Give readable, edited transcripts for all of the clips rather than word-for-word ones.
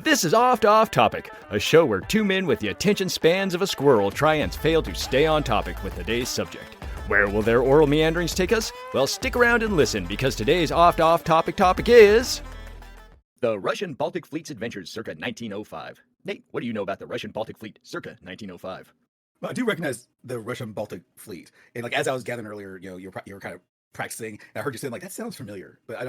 This is Oft Off Topic, a show where two men with the attention spans of a squirrel try and fail to stay on topic with today's subject. Where will their oral meanderings take us? Well, stick around and listen, because today's Oft Off Topic is... the Russian Baltic Fleet's adventures circa 1905. Nate, what do you know about the Russian Baltic Fleet circa 1905? Well, I do recognize the Russian Baltic Fleet, and as I was gathering earlier, you were kind of practicing, and I heard you saying that sounds familiar, but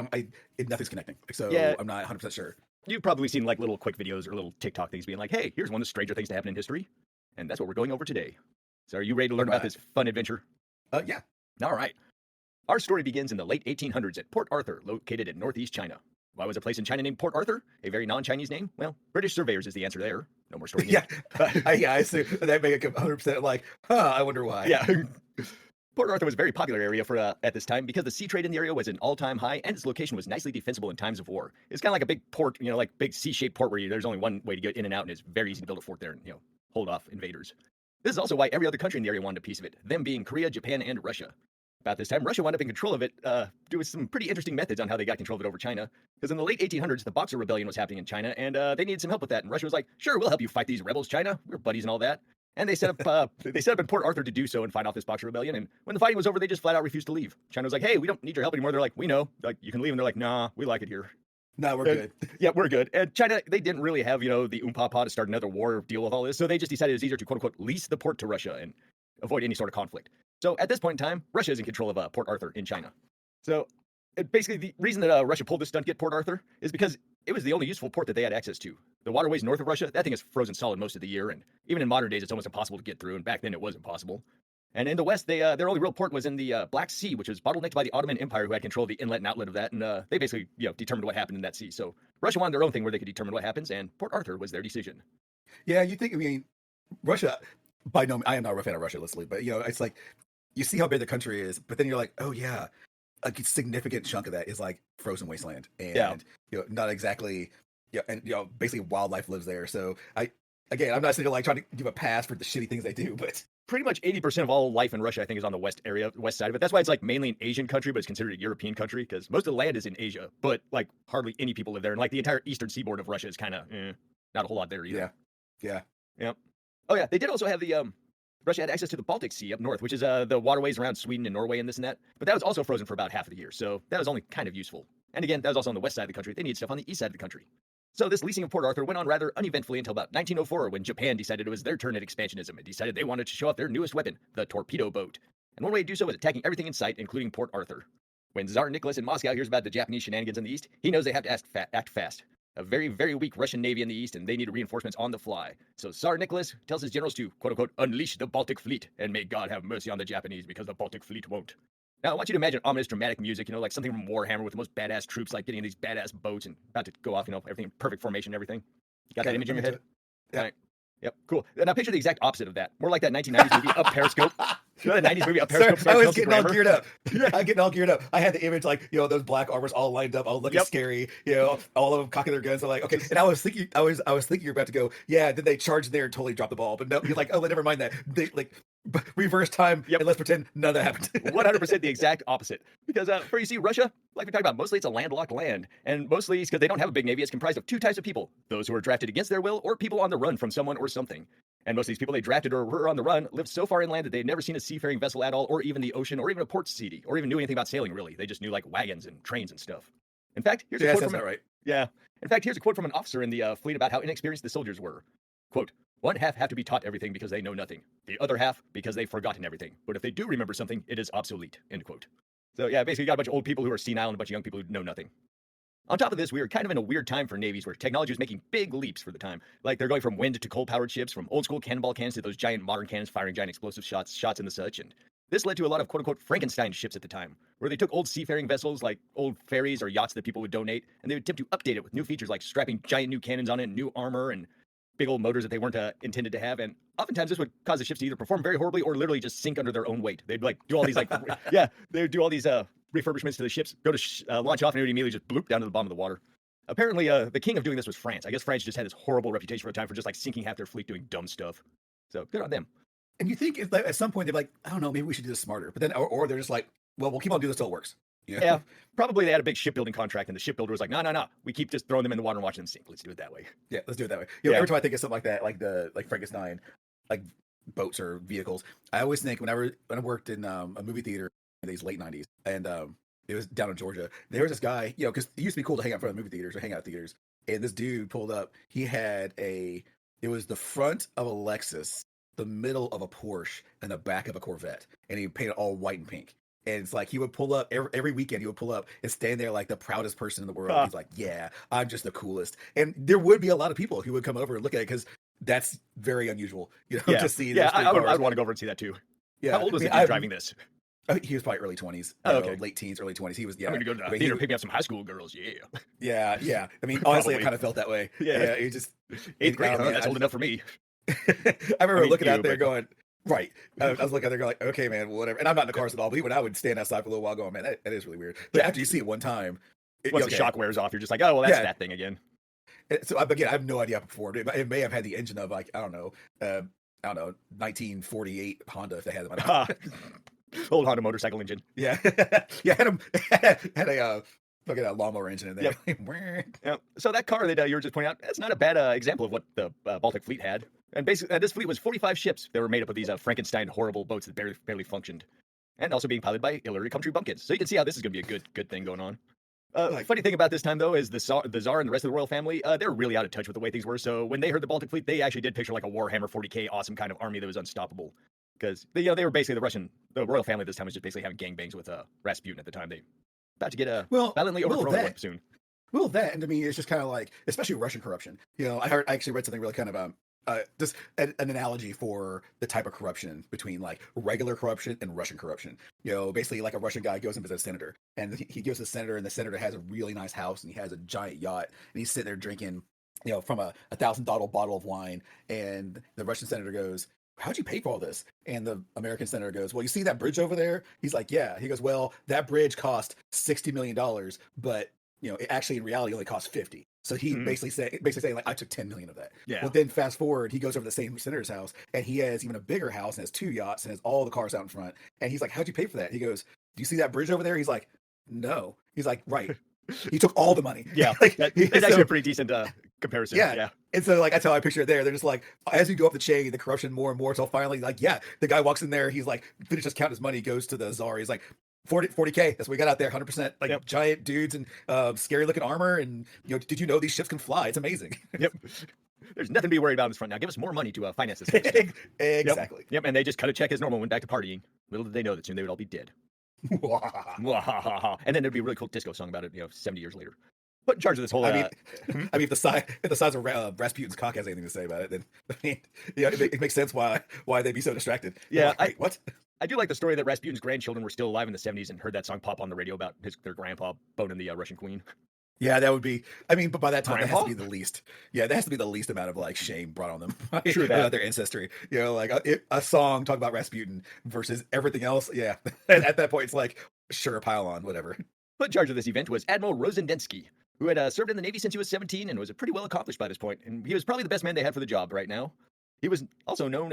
nothing's connecting, so yeah. I'm not 100% sure. You've probably seen little quick videos or little TikTok things being like, hey, here's one of the stranger things to happen in history, and that's what we're going over today. So are you ready to learn about this fun adventure? Yeah. All right. Our story begins in the late 1800s at Port Arthur, located in northeast China. Why was a place in China named Port Arthur? A very non-Chinese name? Well, British surveyors is the answer there. No more story. Yeah, I see. That make it 100% I wonder why. Yeah. Port Arthur was a very popular area for at this time because the sea trade in the area was an all-time high, and its location was nicely defensible in times of war. It's kind of like a big port, like big C-shaped port where there's only one way to get in and out, and it's very easy to build a fort there and hold off invaders. This is also why every other country in the area wanted a piece of it, them being Korea, Japan, and Russia. About this time, Russia wound up in control of it, doing some pretty interesting methods on how they got control of it over China. Because in the late 1800s, the Boxer Rebellion was happening in China, and they needed some help with that. And Russia was like, "Sure, we'll help you fight these rebels, China. We're buddies and all that." And they set up in Port Arthur to do so and fight off this Boxer Rebellion. And when the fighting was over, they just flat out refused to leave. China was like, "Hey, we don't need your help anymore." They're like, "We know, you can leave." And they're like, "Nah, we like it here." No, we're good. Yeah, we're good. And China, they didn't really have, the oompah to start another war or deal with all this. So they just decided it was easier to, quote unquote, lease the port to Russia and avoid any sort of conflict. So at this point in time, Russia is in control of Port Arthur in China. So basically the reason that Russia pulled this stunt to get Port Arthur is because it was the only useful port that they had access to. The waterways north of Russia, that thing is frozen solid most of the year. And even in modern days, it's almost impossible to get through. And back then it was impossible. And in the west, their only real port was in the Black Sea, which was bottlenecked by the Ottoman Empire, who had control of the inlet and outlet of that. And they basically determined what happened in that sea. So Russia wanted their own thing where they could determine what happens. And Port Arthur was their decision. Yeah, you think, Russia, by no means, I am not a fan of Russia, literally, but, it's like, you see how big the country is, but then you're like, oh yeah, a significant chunk of that is frozen wasteland, and not exactly, and basically wildlife lives there. So I'm not sitting here trying to give a pass for the shitty things they do, but pretty much 80% of all life in Russia, I think, is on the west side of it. That's why it's mainly an Asian country, but it's considered a European country because most of the land is in Asia, but hardly any people live there, and the entire eastern seaboard of Russia is kind of not a whole lot there either. Yeah. Oh yeah, they did also have the Russia had access to the Baltic Sea up north, which is the waterways around Sweden and Norway and this and that. But that was also frozen for about half of the year, so that was only kind of useful. And again, that was also on the west side of the country. They needed stuff on the east side of the country. So this leasing of Port Arthur went on rather uneventfully until about 1904, when Japan decided it was their turn at expansionism and decided they wanted to show off their newest weapon, the torpedo boat. And one way to do so was attacking everything in sight, including Port Arthur. When Tsar Nicholas in Moscow hears about the Japanese shenanigans in the east, he knows they have to act fast. A very, very weak Russian navy in the east, and they need reinforcements on the fly. So Tsar Nicholas tells his generals to, quote-unquote, unleash the Baltic fleet, and may God have mercy on the Japanese, because the Baltic fleet won't. Now, I want you to imagine ominous, dramatic music, like something from Warhammer with the most badass troops, getting in these badass boats and about to go off, everything in perfect formation and everything. You got that image in your head? Yeah. All right. Yep, cool. Now picture the exact opposite of that. More like that 1990s movie, Up Periscope. You know that 90s movie, Up Periscope? Sorry, I was getting all geared up. I'm getting all geared up. I had the image, those black armors all lined up, all looking scary, all of them cocking their guns. I'm like, okay. And I was thinking you're about to go, yeah, then they charged there and totally dropped the ball. But no, you're like, oh, never mind that. They, reverse time, and let's pretend none of that happened. 100% the exact opposite. Because, you see, Russia, like we talked about, mostly it's a landlocked land. And mostly it's because they don't have a big navy. It's comprised of two types of people: those who are drafted against their will, or people on the run from someone or something. And most of these people they drafted or were on the run lived so far inland that they had never seen a seafaring vessel at all, or even the ocean, or even a port city, or even knew anything about sailing, really. They just knew wagons and trains and stuff. In fact, here's a quote from right. Yeah. In fact, here's a quote from an officer in the fleet about how inexperienced the soldiers were. Quote, "One half have to be taught everything because they know nothing. The other half because they've forgotten everything. But if they do remember something, it is obsolete." End quote. So yeah, basically you got a bunch of old people who are senile and a bunch of young people who know nothing. On top of this, we were kind of in a weird time for navies where technology was making big leaps for the time. They're going from wind to coal-powered ships, from old-school cannonball cannons to those giant modern cannons firing giant explosive shots and the such. And this led to a lot of quote-unquote Frankenstein ships at the time, where they took old seafaring vessels like old ferries or yachts that people would donate, and they would attempt to update it with new features like strapping giant new cannons on it, and new armor, and big old motors that they weren't intended to have. And oftentimes this would cause the ships to either perform very horribly or literally just sink under their own weight. They'd do all these they would do all these refurbishments to the ships, go to launch off, and it would immediately just bloop down to the bottom of the water. Apparently, the king of doing this was France. I guess France just had this horrible reputation for a time for just sinking half their fleet doing dumb stuff. So good on them. And you think if at some point they're like, I don't know, maybe we should do this smarter. But then, or they're just like, well, we'll keep on doing this till it works. You know? Yeah, probably they had a big shipbuilding contract, and the shipbuilder was like, no, no, no, we keep just throwing them in the water and watching them sink. Let's do it that way. Yeah, let's do it that way. Yeah. Every time I think of something like that, like the Frankenstein, like boats or vehicles, I always think when I worked in a movie theater in these late '90s, and it was down in Georgia. There was this guy, because it used to be cool to hang out in front of movie theaters or hang out at theaters, and this dude pulled up. He had it was the front of a Lexus, the middle of a Porsche, and the back of a Corvette, and he painted all white and pink. And it's like he would pull up every weekend. He would pull up and stand there like the proudest person in the world. He's like, "Yeah, I'm just the coolest." And there would be a lot of people who would come over and look at it because that's very unusual, to see. Yeah, I would want to go over and see that too. Yeah, how old was the dude driving this? He was probably early 20s. Okay, late teens, early 20s. He was. Yeah, I'm gonna go to the theater, pick me up some high school girls. Yeah. Yeah. I mean, honestly, I kind of felt that way. Yeah, he just 8th grade. That's old enough for me. I remember looking out there going. Right. I was looking at there going like, okay, man, whatever. And I'm not in the cars at all, but even I would stand outside for a little while going, man, that is really weird. But after you see it one time, once the shock wears off, you're just like, oh, well, that's that thing again. So again, I have no idea how it performed. It may have had the engine of like, I don't know, 1948 Honda if they had them. Old Honda motorcycle engine. Yeah. Yeah. Had a look at that lawnmower engine in there. Yep. Yep. So that car that you were just pointing out, that's not a bad example of what the Baltic fleet had. And basically, this fleet was 45 ships that were made up of these Frankenstein horrible boats that barely functioned, and also being piloted by Hilarity country bumpkins. So you can see how this is going to be a good thing going on. Funny thing about this time, though, is the Tsar and the rest of the royal family, they're really out of touch with the way things were. So when they heard the Baltic fleet, they actually did picture like a Warhammer 40K awesome kind of army that was unstoppable. Because they were basically the royal family this time was just basically having gangbangs with Rasputin at the time. They about to get violently overthrown soon. Well, that, and to me, it's just kind of like, especially Russian corruption. I actually read something really kind of just an analogy for the type of corruption between like regular corruption and Russian corruption. Basically like a Russian guy goes and visits a senator, and he goes to the senator, and the senator has a really nice house, and he has a giant yacht, and he's sitting there drinking, from a $1,000 bottle of wine, and the Russian senator goes, "How'd you pay for all this?" And the American senator goes, "Well, you see that bridge over there?" He's like, "Yeah." He goes, "Well, that bridge cost $60 million, but it actually in reality only cost 50. So he basically saying like, I took 10 million of that. Yeah. Well, then fast forward, he goes over to the same senator's house, and he has even a bigger house and has 2 yachts and has all the cars out in front. And he's like, "How'd you pay for that?" He goes, "Do you see that bridge over there?" He's like, "No." He's like, "Right." He took all the money. Yeah. It's actually a pretty decent comparison. Yeah. And so like, that's how I picture it there. They're just like, as you go up the chain, the corruption more and more, until finally like, the guy walks in there, he's like, finishes counting his money, goes to the czar. He's like, 40K. That's what we got out there. 100%. Like giant dudes and scary looking armor. And did you know these ships can fly? It's amazing. Yep. There's nothing to be worried about in this front now. Give us more money to finance this. Exactly. Yep. And they just cut a check as normal, went back to partying. Little did they know that soon they would all be dead. And then there'd be a really cool disco song about it, 70 years later. Put in charge of this whole. I mean, if the size of Rasputin's cock has anything to say about it, then it makes sense why they'd be so distracted. Yeah, like, wait, what? I do like the story that Rasputin's grandchildren were still alive in the 70s and heard that song pop on the radio about their grandpa boning the Russian queen. Yeah, that would be. I mean, but by that time, that has to be the least. Yeah, that has to be the least amount of like shame brought on them. True that. Their ancestry. Like a song talking about Rasputin versus everything else. Yeah, at that point, it's like sure, pile on, whatever. Put in charge of this event was Admiral Rozendensky, who had served in the Navy since he was 17 and was pretty well accomplished by this point. And he was probably the best man they had for the job right now. He was also known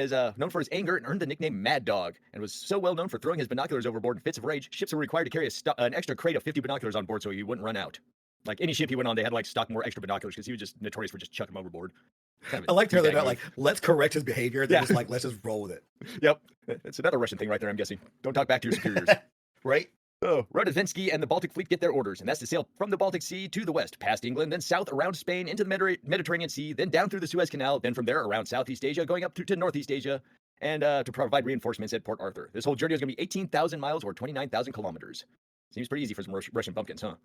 for his anger and earned the nickname Mad Dog, and was so well known for throwing his binoculars overboard in fits of rage. Ships were required to carry an extra crate of 50 binoculars on board so he wouldn't run out. Like any ship he went on, they had to like stock more extra binoculars because he was just notorious for just chucking them overboard. I liked how they're not like, let's correct his behavior. They're just like, let's just roll with it. Yep. It's another Russian thing right there, I'm guessing. Don't talk back to your superiors. Right? So, Rodovensky and the Baltic fleet get their orders, and that's to sail from the Baltic Sea to the west, past England, then south around Spain into the Mediterranean Sea, then down through the Suez Canal, then from there around Southeast Asia, going up to Northeast Asia, and to provide reinforcements at Port Arthur. This whole journey is going to be 18,000 miles or 29,000 kilometers. Seems pretty easy for some Russian bumpkins, huh?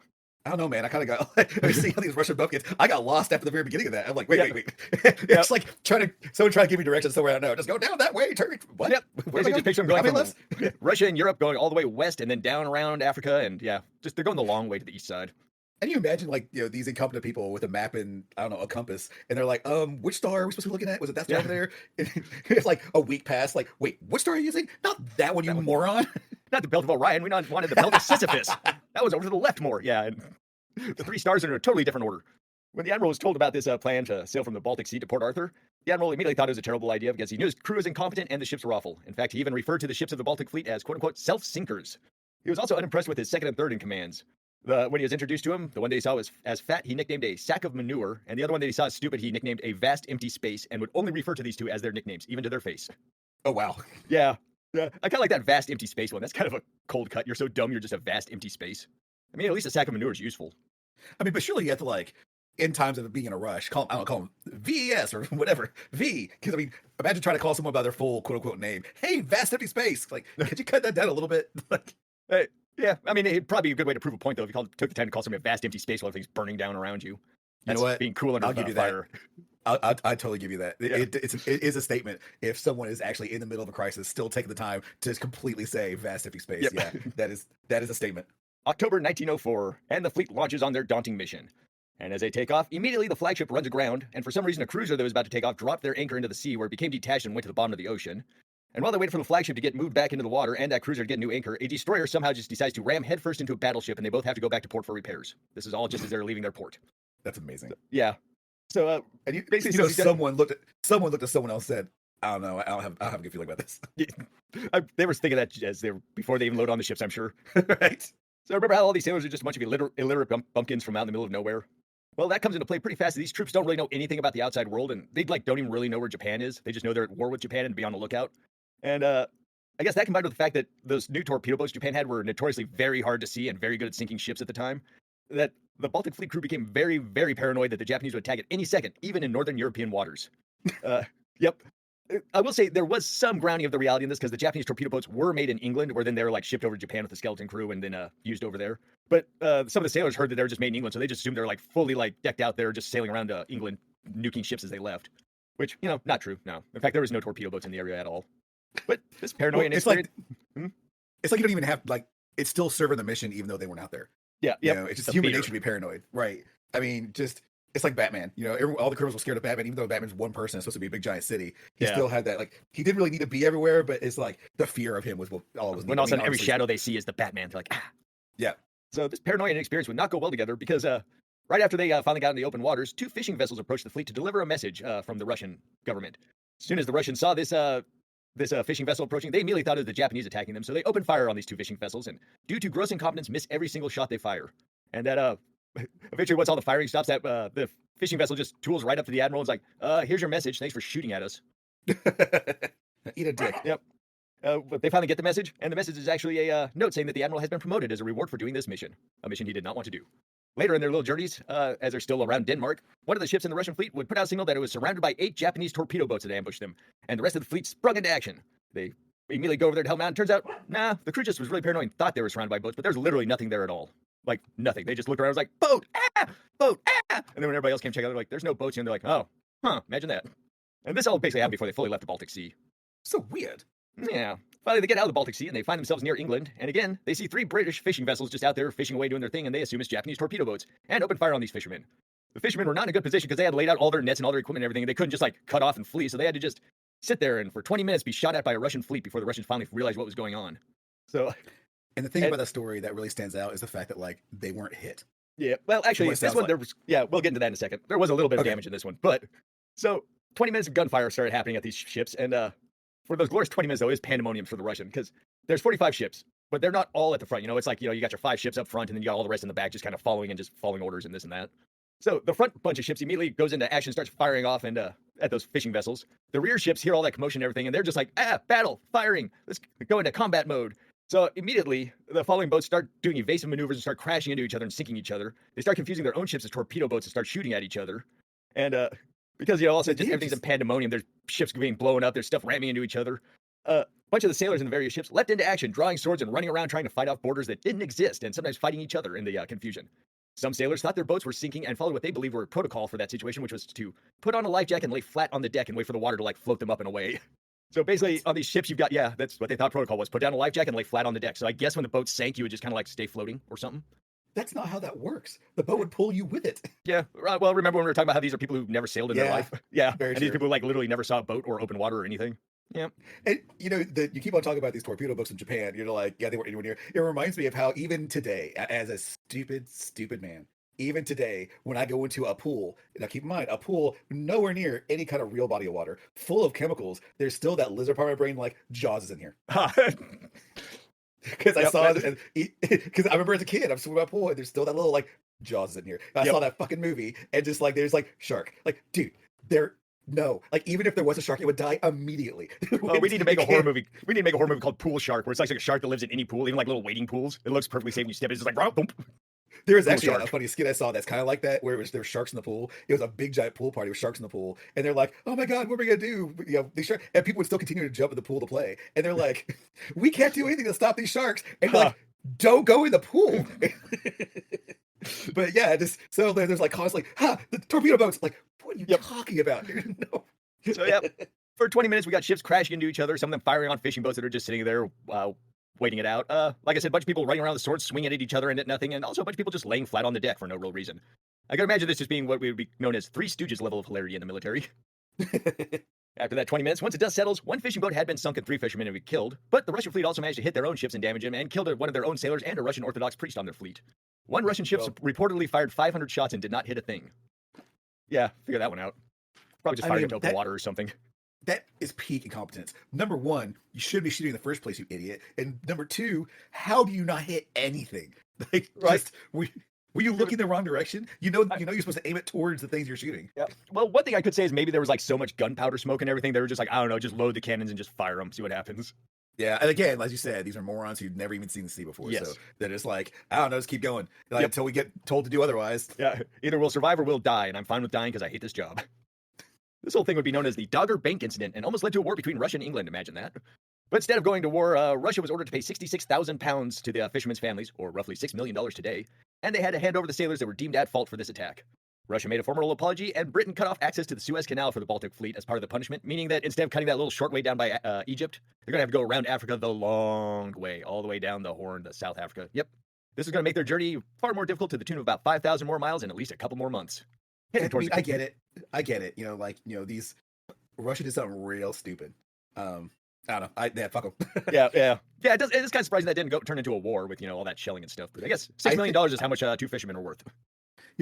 I don't know, man. I kind of got I see all these Russian bumpkins. I got lost after the very beginning of that. I'm like, wait. It's like someone trying to give me directions somewhere I don't know. Just go down that way. Turn. What? Yep. Just picture them going from Russia and Europe, going all the way west, and then down around Africa, and just they're going the long way to the east side. And you imagine like these incompetent people with a map and I don't know a compass, and they're like, which star are we supposed to be looking at? Was it that star over there? It's like a week past. Like, wait, what star are you using? Not that one, you moron. Not the belt of Orion. We wanted the belt of Sisyphus. That was over to the left more. Yeah, and the 3 stars are in a totally different order. When the admiral was told about this plan to sail from the Baltic Sea to Port Arthur, the admiral immediately thought it was a terrible idea because he knew his crew was incompetent and the ships were awful. In fact, he even referred to the ships of the Baltic fleet as "quote unquote" self-sinkers. He was also unimpressed with his second and third in commands. When he was introduced to him, the one that he saw was as fat, he nicknamed a sack of manure, and the other one that he saw as stupid, he nicknamed a vast empty space, and would only refer to these two as their nicknames, even to their face. Oh, wow. Yeah. I kind of like that vast empty space one. That's kind of a cold cut. You're so dumb, you're just a vast empty space. I mean, at least a sack of manure is useful. I mean, but surely you have to, like, in times of being in a rush, call them VES or whatever, V. Because, I mean, imagine trying to call someone by their full quote-unquote name. Hey, vast empty space. Like, could you cut that down a little bit? Like, hey, yeah, I mean, it'd probably be a good way to prove a point, though, if you took the time to call something a vast empty space while everything's burning down around you. That's you know what? Being cool under I'll give you fire. That. I'd totally give you that. Yeah. It is a statement. If someone is actually in the middle of a crisis, still taking the time to completely say vast empty space. Yep. Yeah, that is a statement. October 1904, and the fleet launches on their daunting mission. And as they take off, immediately the flagship runs aground, and for some reason a cruiser that was about to take off dropped their anchor into the sea, where it became detached and went to the bottom of the ocean. And while they waited for the flagship to get moved back into the water and that cruiser to get a new anchor, a destroyer somehow just decides to ram headfirst into a battleship, and they both have to go back to port for repairs. This is all just as they're leaving their port. That's amazing. Yeah. So and you, basically, you know, someone looked at someone else and said, "I don't know. I don't have a good feeling about this." They were thinking that as they were, before they even load on the ships, I'm sure. Right. So remember how all these sailors are just a bunch of illiterate bumpkins from out in the middle of nowhere? Well, that comes into play pretty fast. These troops don't really know anything about the outside world, and they don't even really know where Japan is. They just know they're at war with Japan and be on the lookout. And I guess that combined with the fact that those new torpedo boats Japan had were notoriously very hard to see and very good at sinking ships at the time, that the Baltic fleet crew became very, very paranoid that the Japanese would attack at any second, even in northern European waters. Yep. I will say there was some grounding of the reality in this, because the Japanese torpedo boats were made in England, where then they were like shipped over to Japan with the skeleton crew and then used over there. But some of the sailors heard that they were just made in England, so they just assumed they were like fully like decked out there, just sailing around England, nuking ships as they left. Which, you know, not true. No, in fact, there was no torpedo boats in the area at all. But this paranoia and it's like you don't even have, like, it's still serving the mission even though they weren't out there. Yeah, you know, it's just human nature to be paranoid, right? I mean, just it's like Batman. You know, all the criminals were scared of Batman, even though Batman's one person. It's supposed to be a big giant city. He still had that, like, he didn't really need to be everywhere, but it's like the fear of him was what all was. When all of a sudden every shadow they see is the Batman, they're like, ah. Yeah. So this paranoia and inexperience would not go well together, because right after they finally got in the open waters, two fishing vessels approached the fleet to deliver a message from the Russian government. As soon as the Russians saw this fishing vessel approaching, they immediately thought it was the Japanese attacking them, so they opened fire on these two fishing vessels, and due to gross incompetence, miss every single shot they fire. And that eventually, once all the firing stops, that the fishing vessel just tools right up to the admiral and is like, here's your message, thanks for shooting at us. Eat a dick. Yep. But they finally get the message, and the message is actually a note saying that the admiral has been promoted as a reward for doing this mission, a mission he did not want to do. Later in their little journeys, as they're still around Denmark, one of the ships in the Russian fleet would put out a signal that it was surrounded by 8 Japanese torpedo boats that ambushed them, and the rest of the fleet sprung into action. They immediately go over there to help them out, and turns out, nah, the crew just was really paranoid and thought they were surrounded by boats, but there's literally nothing there at all. Like, nothing. They just looked around and was like, boat, ah, boat, ah! And then when everybody else came check out, they're like, there's no boats here, and they're like, oh, huh, imagine that. And this all basically happened before they fully left the Baltic Sea. So weird. Yeah. Finally, they get out of the Baltic Sea, and they find themselves near England, and again, they see 3 British fishing vessels just out there fishing away doing their thing, and they assume it's Japanese torpedo boats, and open fire on these fishermen. The fishermen were not in a good position because they had laid out all their nets and all their equipment and everything, and they couldn't just, like, cut off and flee, so they had to just sit there and for 20 minutes be shot at by a Russian fleet before the Russians finally realized what was going on. So... And the thing about that story that really stands out is the fact that, like, they weren't hit. Yeah, well, actually, this one, there was, yeah, we'll get into that in a second. There was a little bit of damage in this one, but, so, 20 minutes of gunfire started happening at these ships, and for those glorious 20 minutes, though, it was pandemonium for the Russian, because there's 45 ships, but they're not all at the front, you know, it's like, you know, you got your 5 ships up front, and then you got all the rest in the back just kind of following orders and this and that. So, the front bunch of ships immediately goes into action, starts firing off and at those fishing vessels. The rear ships hear all that commotion and everything, and they're just like, battle, firing, let's go into combat mode. So immediately, the following boats start doing evasive maneuvers and start crashing into each other and sinking each other. They start confusing their own ships as torpedo boats and start shooting at each other. And because, you know, also just everything's in pandemonium, there's ships being blown up, there's stuff ramming into each other. A bunch of the sailors in the various ships leapt into action, drawing swords and running around trying to fight off borders that didn't exist, and sometimes fighting each other in the confusion. Some sailors thought their boats were sinking and followed what they believed were a protocol for that situation, which was to put on a life jacket and lay flat on the deck and wait for the water to, like, float them up and away. So basically, on these ships, you've got, yeah, that's what they thought protocol was. Put down a life jacket and lay flat on the deck. So I guess when the boat sank, you would just kind of, like, stay floating or something. That's not how that works. The boat would pull you with it. Yeah. Well, remember when we were talking about how these are people who've never sailed in their life? Yeah. Very and true. These people, like, literally never saw a boat or open water or anything. Yeah. And, you know, you keep on talking about these torpedo boats in Japan. You're like, yeah, they weren't anywhere near. It reminds me of how even today, as a stupid man, even today, when I go into a pool, now keep in mind, a pool nowhere near any kind of real body of water, full of chemicals, there's still that lizard part of my brain like, Jaws is in here. because I Yep, saw it, because I remember as a kid, I'm swimming my pool, and there's still that little like Jaws in here. And I yep. saw that fucking movie, and just like there's like shark, like dude, there no, like even if there was a shark, it would die immediately. Oh, we need to make It a horror can't- movie. We need to make a horror movie called Pool Shark, where it's like a shark that lives in any pool, even like little wading pools. It looks perfectly safe when you step in. It's just like, boom. There was Pool actually a shark. funny skit I saw that's kind of like that, where there were sharks in the pool. It was a big giant pool party with sharks in the pool, and they're like, "Oh my god, what are we gonna do?" You know, these sharks, and people would still continue to jump in the pool to play, and they're like, "We can't do anything to stop these sharks," and you're like, "Don't go in the pool." But yeah, just so there's like constantly, the torpedo boats. Like, what are you Yep. talking about, dude? No. So yeah, for 20 minutes we got ships crashing into each other. Some of them firing on fishing boats that are just sitting there, waiting it out. Like I said, a bunch of people running around with swords, swinging at each other and at nothing, and also a bunch of people just laying flat on the deck for no real reason. I can imagine this just being what we would be known as Three Stooges level of hilarity in the military. After that 20 minutes, once the dust settles, one fishing boat had been sunk and 3 fishermen had been killed, but the Russian fleet also managed to hit their own ships and damage them, and killed one of their own sailors and a Russian Orthodox priest on their fleet. One Russian ship reportedly fired 500 shots and did not hit a thing. Yeah, figure that one out. Probably just fired into open water or something. That is peak incompetence. Number one, you should be shooting in the first place, you idiot. And number two, how do you not hit anything? Like, Right. just, were you looking the wrong direction? You know, you're supposed to aim it towards the things you're shooting. Yeah. Well, one thing I could say is maybe there was like so much gunpowder smoke and everything. They were just like, I don't know, just load the cannons and just fire them, see what happens. Yeah, and again, as you said, these are morons who've never even seen the sea before. Yes. So they're just like, I don't know, just keep going Yep. until we get told to do otherwise. Yeah, either we'll survive or we'll die, and I'm fine with dying because I hate this job. This whole thing would be known as the Dogger Bank Incident and almost led to a war between Russia and England, imagine that. But instead of going to war, Russia was ordered to pay 66,000 pounds to the fishermen's families, or roughly $6 million today, and they had to hand over the sailors that were deemed at fault for this attack. Russia made a formal apology, and Britain cut off access to the Suez Canal for the Baltic fleet as part of the punishment, meaning that instead of cutting that little short way down by Egypt, they're going to have to go around Africa the long way, all the way down the Horn to South Africa. Yep. This is going to make their journey far more difficult, to the tune of about 5,000 more miles and at least a couple more months. I get it. You know, these Russia did something real stupid. I don't know. Fuck them. Yeah. It is kind of surprising that didn't turn into a war with all that shelling and stuff. But I guess $6 million is how much 2 fishermen are worth.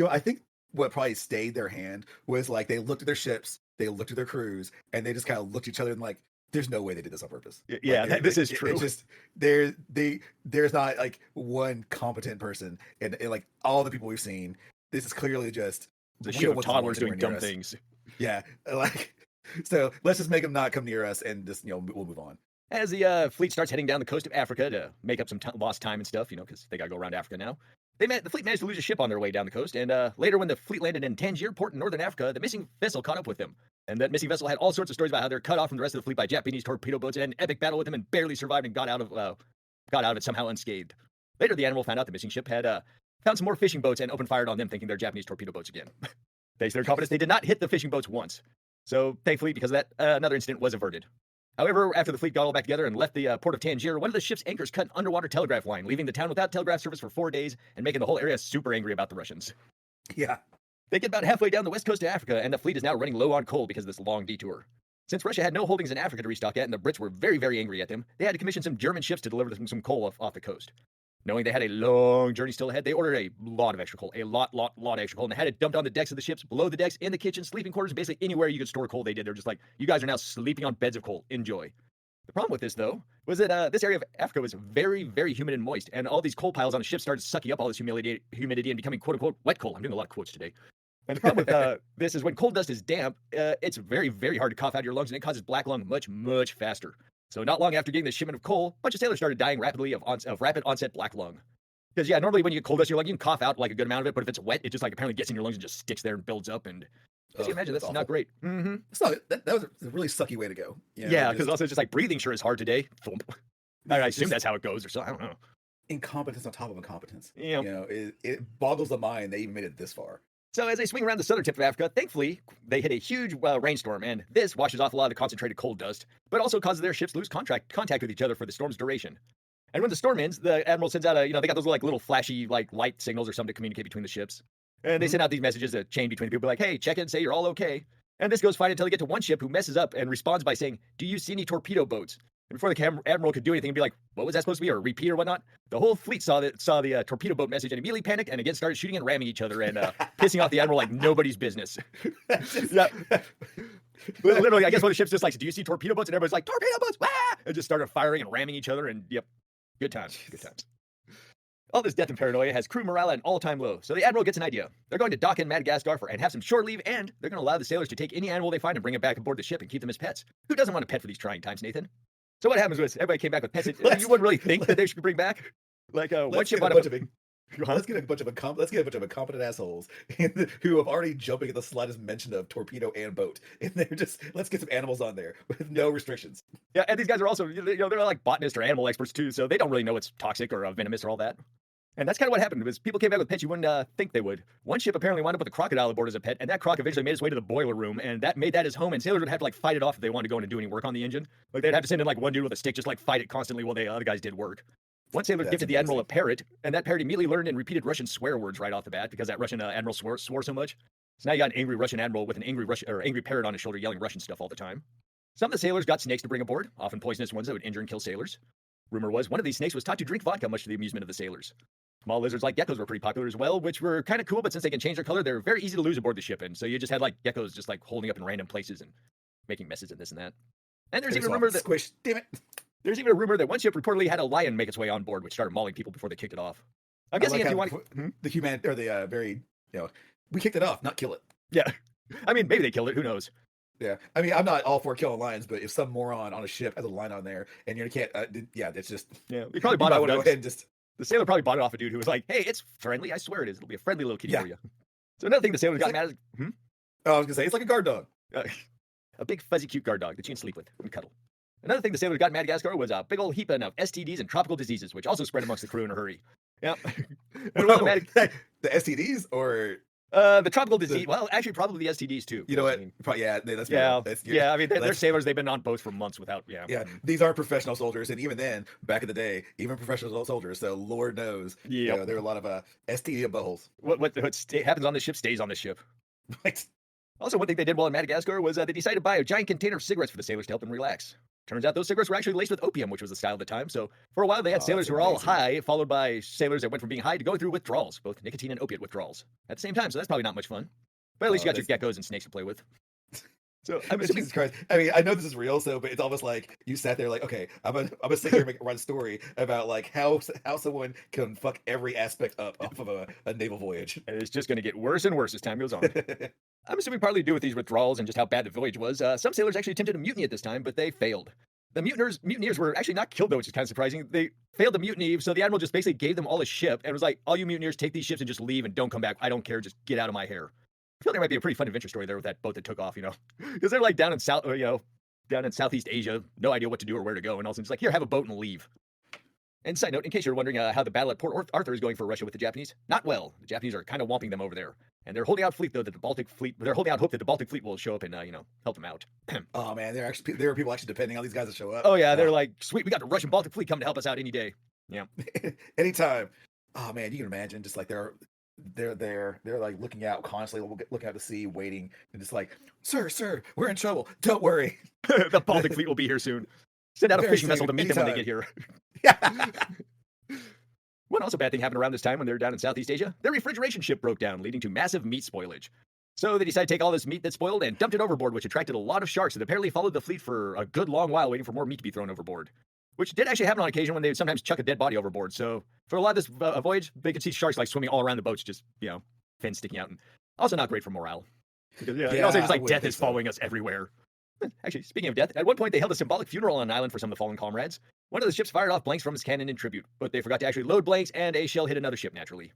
I think what probably stayed their hand was like they looked at their ships, they looked at their crews, and they just kind of looked at each other and like, there's no way they did this on purpose. Yeah, like, this is true. It's just there's not like one competent person, and like all the people we've seen, this is clearly just the shit of toddlers doing dumb things. Yeah, like so let's just make them not come near us, and just we'll move on. As the fleet starts heading down the coast of Africa to make up some lost time and stuff, because they got to go around Africa now. The fleet managed to lose a ship on their way down the coast, and later when the fleet landed in Tangier port in northern Africa, the missing vessel caught up with them. And that missing vessel had all sorts of stories about how they're cut off from the rest of the fleet by Japanese torpedo boats and had an epic battle with them and barely survived and got out of it somehow unscathed. Later, the admiral found out the missing ship had found some more fishing boats and opened fire on them, thinking they're Japanese torpedo boats again. Thanks to their confidence, they did not hit the fishing boats once. So thankfully, because of that, another incident was averted. However, after the fleet got all back together and left the port of Tangier, one of the ship's anchors cut an underwater telegraph line, leaving the town without telegraph service for 4 days and making the whole area super angry about the Russians. Yeah. They get about halfway down the west coast of Africa, and the fleet is now running low on coal because of this long detour. Since Russia had no holdings in Africa to restock at, and the Brits were very, very angry at them, they had to commission some German ships to deliver them some coal off the coast. Knowing they had a long journey still ahead, they ordered a lot of extra coal, a lot of extra coal, and they had it dumped on the decks of the ships, below the decks, in the kitchen, sleeping quarters, basically anywhere you could store coal they did. They're just like, you guys are now sleeping on beds of coal. Enjoy. The problem with this, though, was that this area of Africa was very, very humid and moist, and all these coal piles on the ship started sucking up all this humidity and becoming quote-unquote wet coal. I'm doing a lot of quotes today. And the problem with this is when coal dust is damp, it's very, very hard to cough out your lungs, and it causes black lung much, much faster. So not long after getting this shipment of coal, a bunch of sailors started dying rapidly of rapid onset black lung. Because, yeah, normally when you get coal dust, you can cough out like a good amount of it, but if it's wet, it just apparently gets in your lungs and just sticks there and builds up. And as you imagine, that's not great. Mm-hmm. That was a really sucky way to go. Yeah, because also just like breathing sure is hard today. Thump. I assume that's how it goes or so. I don't know. Incompetence on top of incompetence. Yeah. It boggles the mind they even made it this far. So as they swing around the southern tip of Africa, thankfully, they hit a huge rainstorm, and this washes off a lot of the concentrated coal dust, but also causes their ships to lose contact with each other for the storm's duration. And when the storm ends, the admiral sends out they got those little flashy light signals or something to communicate between the ships. And they send out these messages, a chain between the people, like, hey, check in, say you're all okay. And this goes fine until they get to one ship who messes up and responds by saying, do you see any torpedo boats? And before the admiral could do anything and be like, what was that supposed to be, or repeat or whatnot, the whole fleet saw the torpedo boat message and immediately panicked and again started shooting and ramming each other and pissing off the admiral like nobody's business. Yeah. Literally, I guess one of the ships just like, do you see torpedo boats? And everybody's like, torpedo boats! Wah! And just started firing and ramming each other. And yep, Good times. Good times. All this death and paranoia has crew morale at an all-time low, so the Admiral gets an idea. They're going to dock in Madagascar and have some shore leave, and they're going to allow the sailors to take any animal they find and bring it back aboard the ship and keep them as pets. Who doesn't want a pet for these trying times, Nathan? So what happens was everybody came back with pets that you wouldn't really think that they should bring back. Like one ship bought let's get a bunch of incompetent assholes who have already jumping at the slightest mention of torpedo and boat, and they're just let's get some animals on there with no restrictions. Yeah, and these guys are also they're like botanists or animal experts too, so they don't really know what's toxic or venomous or all that. And that's kind of what happened, was people came back with pets you wouldn't think they would. One ship apparently wound up with a crocodile aboard as a pet, and that croc eventually made its way to the boiler room, and that made that his home, and sailors would have to like fight it off if they wanted to go in and do any work on the engine. Like they'd have to send in like one dude with a stick, just like fight it constantly while the other guys did work. One sailor gifted the Admiral a parrot, and that parrot immediately learned and repeated Russian swear words right off the bat because that Russian Admiral swore so much. So now you got an angry Russian Admiral with an angry parrot on his shoulder yelling Russian stuff all the time. Some of the sailors got snakes to bring aboard, often poisonous ones that would injure and kill sailors. Rumor was one of these snakes was taught to drink vodka, much to the amusement of the sailors. Small lizards like geckos were pretty popular as well, which were kind of cool, but since they can change their color, they're very easy to lose aboard the ship. And so you just had like geckos just like holding up in random places and making messes and this and that. And there's even a rumor that squish, damn it. There's even a rumor that one ship reportedly had a lion make its way on board, which started mauling people before they kicked it off. I'm guessing if you want the human or the very we kicked it off, not kill it. Yeah, I mean maybe they killed it. Who knows? Yeah, I mean I'm not all for killing lions, but if some moron on a ship has a lion on there and you can't, it's just we probably bought it off. The sailor probably bought it off a dude who was like, "Hey, it's friendly. I swear it is. It'll be a friendly little kitty for you." So another thing the sailors got mad at. Oh, I was gonna say it's like a guard dog, a big fuzzy cute guard dog that you can sleep with and cuddle. Another thing the sailors got in Madagascar was a big old heap of STDs and tropical diseases, which also spread amongst the crew in a hurry. Yeah, the STDs or the tropical disease. Well, actually, probably the STDs too. You know what? I mean, they're sailors. They've been on boats for months without. Yeah. These aren't professional soldiers, and even then, back in the day, even professional soldiers. So Lord knows, there are a lot of STD buttholes. What happens on the ship stays on the ship. Right. Also, one thing they did while in Madagascar was they decided to buy a giant container of cigarettes for the sailors to help them relax. Turns out those cigarettes were actually laced with opium, which was the style of the time. So for a while, they had sailors who were all high, followed by sailors that went from being high to going through withdrawals, both nicotine and opiate withdrawals at the same time. So that's probably not much fun. But at least you got your geckos and snakes to play with. So I'm assuming, Jesus Christ. I mean, I know this is real, but it's almost like you sat there like, okay, I'm gonna sit here and write a story about like how someone can fuck every aspect up off of a naval voyage. And it's just going to get worse and worse as time goes on. I'm assuming partly to do with these withdrawals and just how bad the voyage was. Some sailors actually attempted a mutiny at this time, but they failed. The mutineers were actually not killed, though, which is kind of surprising. They failed the mutiny, so the Admiral just basically gave them all a ship and was like, all you mutineers, take these ships and just leave and don't come back. I don't care. Just get out of my hair. I feel there might be a pretty fun adventure story there with that boat that took off, because they're like down in Southeast Asia, no idea what to do or where to go, and all of a sudden it's like, here, have a boat and leave. And side note, in case you're wondering how the battle at Port Arthur is going for Russia with the Japanese, not well. The Japanese are kind of whomping them over there. And they're holding out hope that the Baltic fleet will show up and, help them out. Oh man, there are people actually depending on these guys to show up. Oh yeah, they're like, sweet, we got the Russian Baltic fleet coming to help us out any day. Yeah. Anytime. Oh man, you can imagine just like they're like looking out constantly, looking out to sea, waiting, and just like, sir, we're in trouble. Don't worry. The Baltic fleet will be here soon. Send out a fishing vessel to meet them when they get here. One also bad thing happened around this time when they were down in Southeast Asia. Their refrigeration ship broke down, leading to massive meat spoilage. So they decided to take all this meat that spoiled and dumped it overboard, which attracted a lot of sharks that apparently followed the fleet for a good long while, waiting for more meat to be thrown overboard. Which did actually happen on occasion when they would sometimes chuck a dead body overboard. So for a lot of this voyage, they could see sharks like swimming all around the boats, just, fins sticking out. And also not great for morale. Because, also just like death is following us everywhere. Actually, speaking of death, at one point they held a symbolic funeral on an island for some of the fallen comrades. One of the ships fired off blanks from its cannon in tribute, but they forgot to actually load blanks, and a shell hit another ship naturally.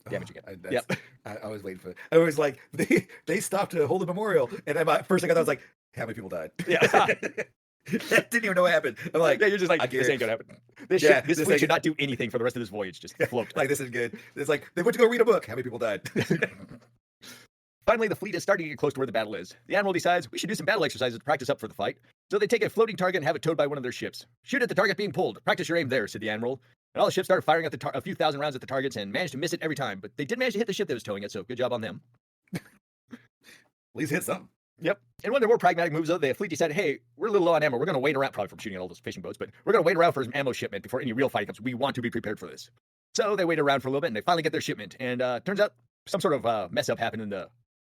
Damage again. Yep. I was waiting for it. I was like, they stopped to hold a memorial, and first thing I thought was like, how many people died? Yeah. Didn't even know what happened. I'm like, yeah, you're just like, this ain't gonna happen. This fleet should not do anything for the rest of this voyage. Just float. Like, this is good. It's like, they went to go read a book. How many people died? Finally, the fleet is starting to get close to where the battle is. The Admiral decides we should do some battle exercises to practice up for the fight. So they take a floating target and have it towed by one of their ships. Shoot at the target being pulled. Practice your aim there, said the Admiral. And all the ships started firing at a few thousand rounds at the targets and managed to miss it every time. But they did manage to hit the ship that was towing it, so good job on them. At least hit something. Yep. And one of their more pragmatic moves, though, the fleet decided, hey, we're a little low on ammo. We're going to wait around, probably from shooting at all those fishing boats, but we're going to wait around for some ammo shipment before any real fighting comes. We want to be prepared for this. So they wait around for a little bit, and they finally get their shipment. And turns out some sort of mess up happened in the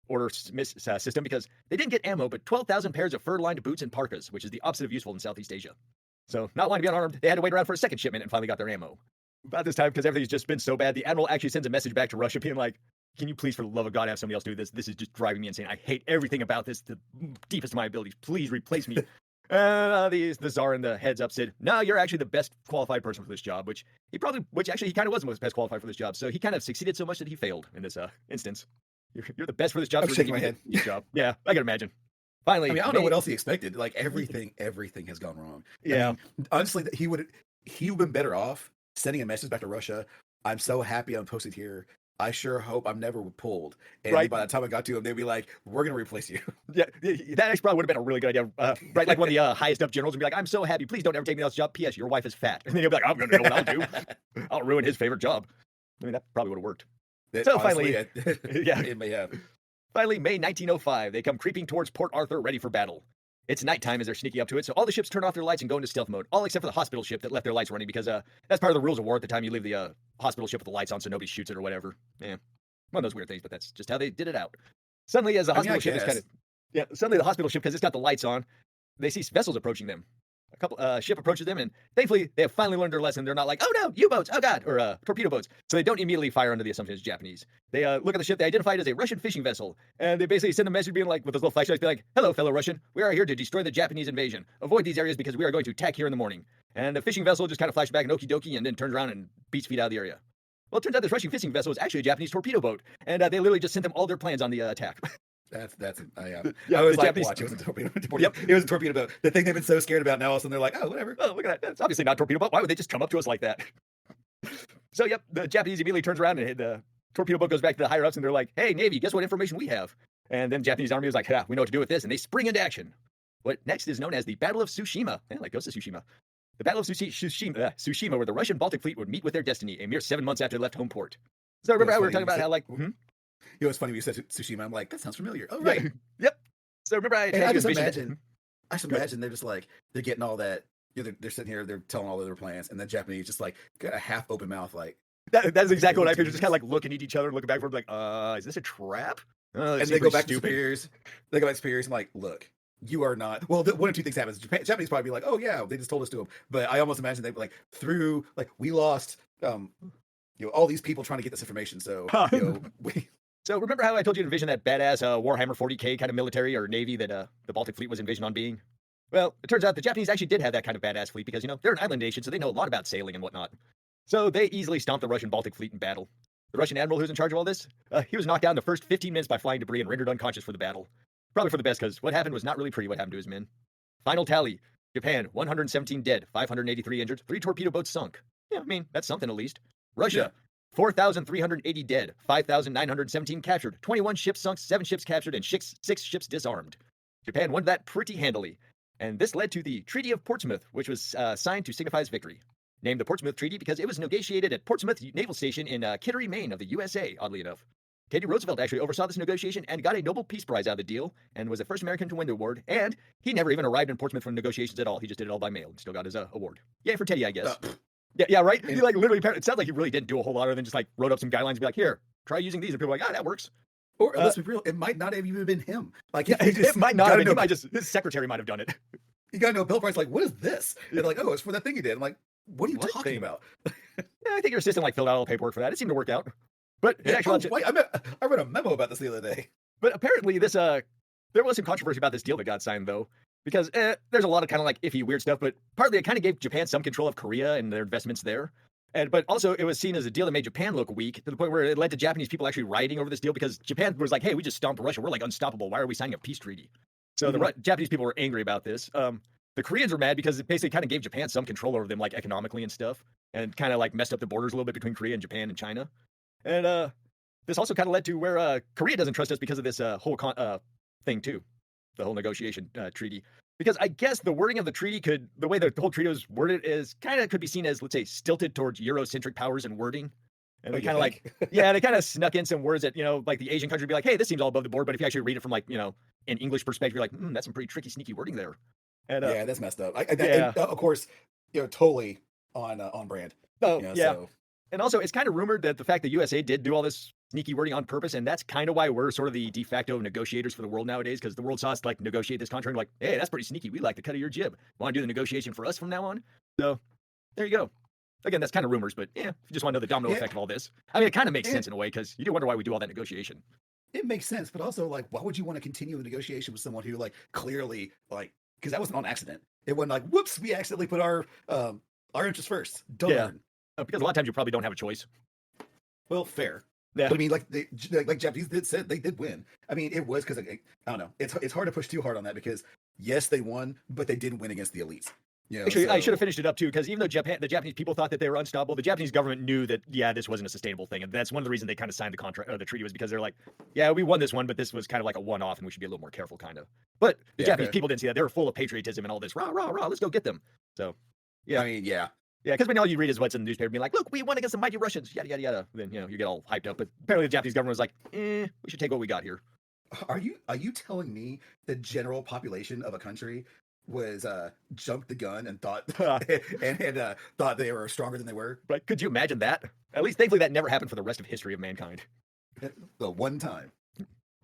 order system because they didn't get ammo, but 12,000 pairs of fur-lined boots and parkas, which is the opposite of useful in Southeast Asia. So, not wanting to be unarmed, they had to wait around for a second shipment and finally got their ammo. About this time, because everything's just been so bad, the admiral actually sends a message back to Russia being like, can you please, for the love of God, have somebody else do this? This is just driving me insane. I hate everything about this to the deepest of my abilities. Please replace me. The Tsar and the heads up said, no, you're actually the best qualified person for this job, which he kind of was the best qualified for this job. So he kind of succeeded so much that he failed in this instance. You're the best for this job. I'm shaking my head. Job. Yeah, I can imagine. Finally, I mean, I don't know what else he expected. Like everything has gone wrong. Yeah. I mean, honestly, he would have been better off sending a message back to Russia. I'm so happy I'm posted here. I sure hope I'm never pulled. And right. by the time I got to him, they'd be like, we're going to replace you. Yeah, that actually probably would have been a really good idea. Right, like one of the highest up generals would be like, I'm so happy. Please don't ever take me out of this job. P.S. Your wife is fat. And then he'll be like, I'm going to know what I'll do. I'll ruin his favorite job. I mean, that probably would have worked. So honestly, finally, yeah, it may have. Finally, May 1905, they come creeping towards Port Arthur ready for battle. It's nighttime as they're sneaking up to it, so all the ships turn off their lights and go into stealth mode, all except for the hospital ship that left their lights running because that's part of the rules of war at the time. You leave the hospital ship with the lights on so nobody shoots it or whatever. Yeah. One of those weird things, but that's just how they did it out. Suddenly, as the hospital ship is suddenly the hospital ship, because it's got the lights on, they see vessels approaching them. A couple ship approaches them, and thankfully they have finally learned their lesson. They're not like, oh no, U-boats, oh god, or torpedo boats. So they don't immediately fire under the assumption it's Japanese. They look at the ship, they identify it as a Russian fishing vessel, and they basically send a message being like, with those little flashlights, be like, hello, fellow Russian, we are here to destroy the Japanese invasion. Avoid these areas because we are going to attack here in the morning. And the fishing vessel just kind of flashes back and okie dokie, and then turns around and beats feet out of the area. Well, it turns out this Russian fishing vessel was actually a Japanese torpedo boat, and they literally just sent them all their plans on the attack. Yeah, I was like, Japanese... watch, it was a torpedo. Yep, it was a torpedo boat. The thing they've been so scared about now, all of a sudden they're like, oh, whatever. Oh, look at that. That's obviously not a torpedo boat. Why would they just come up to us like that? So, yep, the Japanese immediately turns around and the torpedo boat goes back to the higher ups, and they're like, hey, Navy, guess what information we have? And then Japanese Army was like, yeah, we know what to do with this, and they spring into action. What next is known as the Battle of Tsushima. Yeah, like Ghost of Tsushima. The Battle of Tsushima, where the Russian Baltic fleet would meet with their destiny a mere 7 months after they left home port. So remember how we were talking about how like... You know, it's funny when you said Tsushima. I'm like, that sounds familiar. Oh, right. Yeah. Yep. So remember I just imagine they're just like, they're getting all that, you know, they're sitting here, they're telling all of their plans, and the Japanese just like got a half open mouth like... That's exactly what I figured, just kind of like looking at each other, looking back for like, is this a trap? And they go back to Spears. They go back to Spears and like, look, you are not... Well, one of two things happens. Japanese probably be like, oh yeah, they just told us to them. But I almost imagine they like, through, like, we lost... you know, all these people trying to get this information. So, So remember how I told you to envision that badass Warhammer 40K kind of military or navy that the Baltic fleet was envisioned on being? Well, it turns out the Japanese actually did have that kind of badass fleet because, you know, they're an island nation, so they know a lot about sailing and whatnot. So they easily stomped the Russian Baltic fleet in battle. The Russian admiral who was in charge of all this, he was knocked down the first 15 minutes by flying debris and rendered unconscious for the battle. Probably for the best, because what happened was not really pretty what happened to his men. Final tally, Japan, 117 dead, 583 injured, 3 torpedo boats sunk. Yeah, I mean, that's something at least. Russia, 4,380 dead, 5,917 captured, 21 ships sunk, 7 ships captured, and 6 ships disarmed. Japan won that pretty handily. And this led to the Treaty of Portsmouth, which was signed to signify its victory. Named the Portsmouth Treaty because it was negotiated at Portsmouth Naval Station in Kittery, Maine of the USA, oddly enough. Teddy Roosevelt actually oversaw this negotiation and got a Nobel Peace Prize out of the deal and was the first American to win the award. And he never even arrived in Portsmouth for negotiations at all. He just did it all by mail and still got his award. Yay for Teddy, I guess. Yeah, right? He like literally, it sounds like he really didn't do a whole lot other than just like wrote up some guidelines and be like, here, try using these. And people are like, that works. Or let's be real, it might not have even been him. Like, it might not have been. His secretary might have done it. You got a Nobel Prize, like, what is this? And they're like, oh, it's for that thing he did. I'm like, what are you talking about? Yeah, I think your assistant like filled out all the paperwork for that. It seemed to work out. But it actually, I read a memo about this the other day. But apparently this there was some controversy about this deal that got signed though. Because there's a lot of kind of like iffy, weird stuff, but partly it kind of gave Japan some control of Korea and their investments there. But also it was seen as a deal that made Japan look weak to the point where it led to Japanese people actually rioting over this deal because Japan was like, hey, we just stomped Russia. We're like unstoppable. Why are we signing a peace treaty? So the Japanese people were angry about this. The Koreans were mad because it basically kind of gave Japan some control over them, like economically and stuff, and kind of like messed up the borders a little bit between Korea and Japan and China. And this also kind of led to where Korea doesn't trust us because of this whole thing too, the whole negotiation treaty. Because I guess the wording of the treaty the way the whole treaty was worded is kind of could be seen as, let's say, stilted towards Eurocentric powers and wording. And they kind of like, they kind of snuck in some words that, you know, like the Asian country would be like, hey, this seems all above the board. But if you actually read it from like, you know, an English perspective, you're like, that's some pretty tricky, sneaky wording there. And, yeah, that's messed up. And, of course, you know, totally on brand. Oh, you know, yeah. So. And also, it's kind of rumored that the fact that USA did do all this sneaky wording on purpose, and that's kind of why we're sort of the de facto negotiators for the world nowadays, because the world saw us like negotiate this contract, like, hey, that's pretty sneaky. We like the cut of your jib. Want to do the negotiation for us from now on? So there you go. Again, that's kind of rumors, but yeah, if you just want to know the domino effect of all this, I mean, it kind of makes sense in a way, because you do wonder why we do all that negotiation. It makes sense, but also like, why would you want to continue the negotiation with someone who like clearly like, because that wasn't on accident. It wasn't like, whoops, we accidentally put our interests first. Darn. Yeah. Because a lot of times you probably don't have a choice. Well, fair. Yeah. But I mean, like Japanese said they did win. I mean, it was because I don't know. It's hard to push too hard on that because yes, they won, but they didn't win against the elites. You know, actually, I should have finished it up too, because even though the Japanese people thought that they were unstoppable, the Japanese government knew that this wasn't a sustainable thing, and that's one of the reasons they kind of signed the contract or the treaty, was because they're like, yeah, we won this one, but this was kind of like a one-off, and we should be a little more careful, kind of. But the Japanese people didn't see that; they were full of patriotism and all this, rah rah rah, let's go get them. So, yeah, I mean, yeah. Yeah, because when all you read is what's in the newspaper, being like, look, we won against the mighty Russians, yada, yada, yada. Then, you get all hyped up. But apparently the Japanese government was like, we should take what we got here. Are you telling me the general population of a country was jumped the gun and thought and thought they were stronger than they were? Right? Could you imagine that? At least, thankfully, that never happened for the rest of history of mankind. The one time.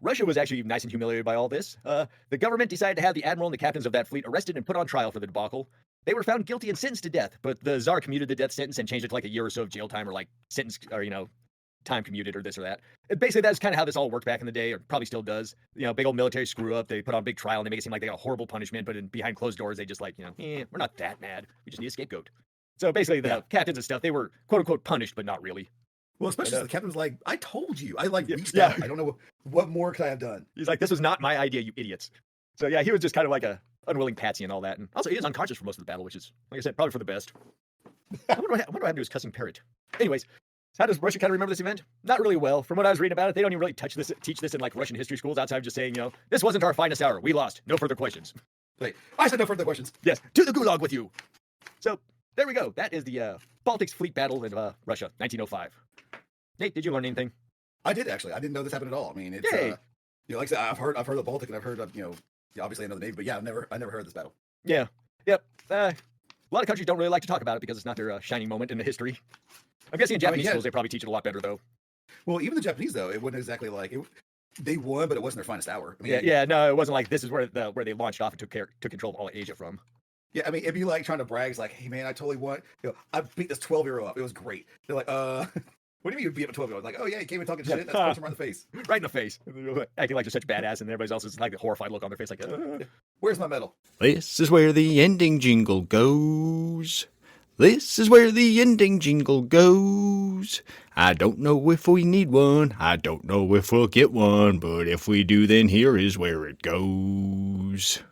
Russia was actually nice and humiliated by all this. The government decided to have the admiral and the captains of that fleet arrested and put on trial for the debacle. They were found guilty and sentenced to death, but the Tsar commuted the death sentence and changed it to like a year or so of jail time, or like sentence, or time commuted, or this or that. Basically, that's kind of how this all worked back in the day, or probably still does. Big old military screw up. They put on a big trial and they make it seem like they got a horrible punishment, but behind closed doors, they just like, we're not that mad. We just need a scapegoat. So basically, the captains and stuff, they were quote unquote punished, but not really. Well, especially the captain was like, I told you. I reached out. I don't know what more could I have done. He's like, this was not my idea, you idiots. So yeah, he was just kind of like a unwilling patsy and all that. And also, he was unconscious for most of the battle, which is, like I said, probably for the best. I wonder what happened to his cussing parrot. Anyways, how does Russia kind of remember this event? Not really well. From what I was reading about it, they don't even really teach this in like Russian history schools outside of just saying, this wasn't our finest hour. We lost. No further questions. Wait, I said no further questions. Yes, to the gulag with you. So there we go. That is the Baltic fleet battle in Russia, 1905. Nate, did you learn anything? I did actually. I didn't know this happened at all. I mean, it's like I said, I've heard of the Baltic and I've heard of obviously I know the Navy, but yeah, I never heard of this battle. Yeah, yep. A lot of countries don't really like to talk about it because it's not their shining moment in the history. I'm guessing in Japanese schools they probably teach it a lot better though. Well, even the Japanese though, it wasn't exactly like it. They won, but it wasn't their finest hour. I mean, no, it wasn't like this is where they launched off and took control of all of Asia from. Yeah, I mean, it'd be like trying to brag, it's like, hey man, I totally won. I beat this 12-year-old up. It was great. They're like, what do you mean you beat up a 12-year-old? Like, oh yeah, you came in talking shit. That's punch him right in the face. Right in the face. Acting like you're such badass, and everybody else is like the horrified look on their face, like, where's my medal? This is where the ending jingle goes. This is where the ending jingle goes. I don't know if we need one. I don't know if we'll get one. But if we do, then here is where it goes.